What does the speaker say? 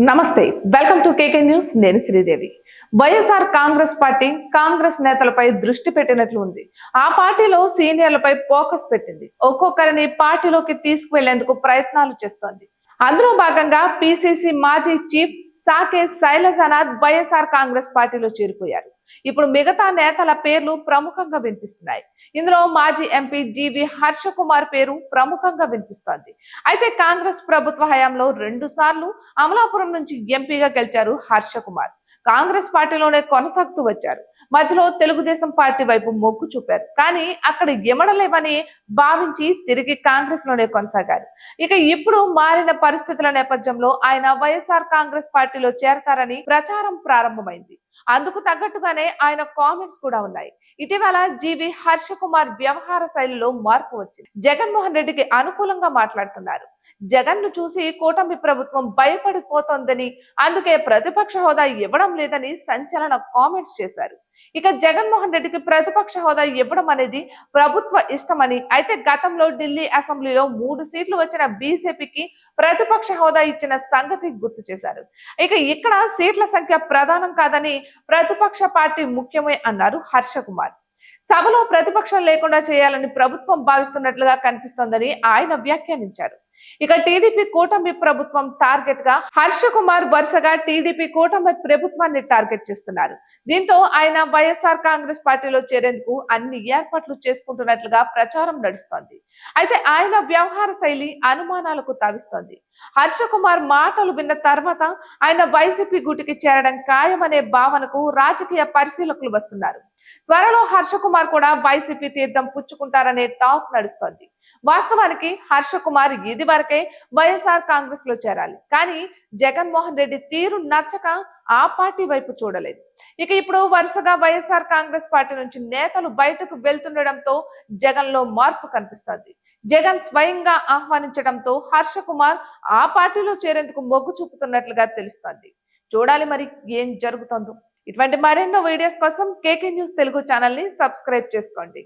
నమస్తే, welcome to KK news. నేను Sridevi. YSR Congress party Congress నేతలపై దృష్టి పెట్టినట్లు ఉంది. ఆ పార్టీలో సీనియర్లపై ఫోకస్ పెట్టింది. ఒక్కొక్కరిని పార్టీలోకి తీసుకువెళ్లేందుకు ప్రయత్నాలు చేస్తోంది. అందులో భాగంగా పిసిసి మాజీ చీఫ్ సాకే శైలజనాథ్ వైఎస్ఆర్ కాంగ్రెస్ పార్టీలో చేరిపోయారు. ఇప్పుడు మిగతా నేతల పేర్లు ప్రముఖంగా వినిపిస్తున్నాయి. ఇందులో మాజీ ఎంపీ జీవి హర్ష కుమార్ పేరు ప్రముఖంగా వినిపిస్తోంది. అయితే కాంగ్రెస్ ప్రభుత్వ హయాంలో 2 సార్లు అమలాపురం నుంచి ఎంపీగా గెలిచారు హర్ష కుమార్. కాంగ్రెస్ పార్టీలోనే కొనసాగుతూ వచ్చారు. మధ్యలో తెలుగుదేశం పార్టీ వైపు మొగ్గు చూపారు. కానీ అక్కడ ఇమడలేవని భావించి తిరిగి కాంగ్రెస్ లోనే కొనసాగారు. ఇక ఇప్పుడు మారిన పరిస్థితుల నేపథ్యంలో ఆయన వైఎస్ఆర్ కాంగ్రెస్ పార్టీలో చేరతారని ప్రచారం ప్రారంభమైంది. అందుకు తగ్గట్టుగానే ఆయన కామెంట్స్ కూడా ఉన్నాయి. ఇటీవల జీవి హర్ష కుమార్ వ్యవహార శైలిలో మార్పు వచ్చింది. జగన్మోహన్ రెడ్డికి అనుకూలంగా మాట్లాడుతున్నారు. జగన్ ను చూసి కూటమి ప్రభుత్వం భయపడిపోతోందని, అందుకే ప్రతిపక్ష హోదా ఇవ్వడం లేదని సంచలన కామెంట్స్ చేశారు. ఇక జగన్మోహన్ రెడ్డికి ప్రతిపక్ష హోదా ఇవ్వడం అనేది ప్రభుత్వ ఇష్టమని, అయితే గతంలో ఢిల్లీ అసెంబ్లీలో 3 సీట్లు వచ్చిన బీజేపీకి ప్రతిపక్ష హోదా ఇచ్చిన సంగతి గుర్తు చేశారు. ఇక ఇక్కడ సీట్ల సంఖ్య ప్రధానం కాదని, ప్రతిపక్ష పార్టీ ముఖ్యమే అన్నారు హర్ష కుమార్. సభలో ప్రతిపక్షం లేకుండా చేయాలని ప్రభుత్వం భావిస్తున్నట్లుగా కనిపిస్తోందని ఆయన వ్యాఖ్యానించారు. ఇక టీడీపీ కూటమి ప్రభుత్వం టార్గెట్ గా హర్ష కుమార్ వరుసగా టీడీపీ కూటమి ప్రభుత్వాన్ని టార్గెట్ చేస్తున్నారు. దీంతో ఆయన వైఎస్ఆర్ కాంగ్రెస్ పార్టీలో చేరేందుకు అన్ని ఏర్పాట్లు చేసుకుంటున్నట్లుగా ప్రచారం నడుస్తోంది. అయితే ఆయన వ్యవహార శైలి అనుమానాలకు తావిస్తోంది. హర్ష కుమార్ మాటలు విన్న తర్వాత ఆయన వైసీపీ గూటికి చేరడం ఖాయమనే భావనకు రాజకీయ పరిశీలకులు వస్తున్నారు. త్వరలో హర్ష కుమార్ కూడా వైసీపీ తీర్థం పుచ్చుకుంటారనే టాక్ నడుస్తోంది. వాస్తవానికి హర్ష కుమార్ ఇది వరకే వైఎస్ఆర్ కాంగ్రెస్ లో చేరాలి. కానీ జగన్మోహన్ రెడ్డి తీరు నచ్చక ఆ పార్టీ వైపు చూడలేదు. ఇక ఇప్పుడు వరుసగా వైఎస్ఆర్ కాంగ్రెస్ పార్టీ నుంచి నేతలు బయటకు వెళ్తుండడంతో జగన్ లో మార్పు కనిపిస్తోంది. జగన్ స్వయంగా ఆహ్వానించడంతో హర్ష కుమార్ ఆ పార్టీలో చేరేందుకు మొగ్గు చూపుతున్నట్లుగా తెలుస్తోంది. చూడాలి మరి ఏం జరుగుతుందో. ఇటువంటి మరెన్నో వీడియోస్ కోసం కేకే న్యూస్ తెలుగు ఛానల్ ని సబ్స్క్రైబ్ చేసుకోండి.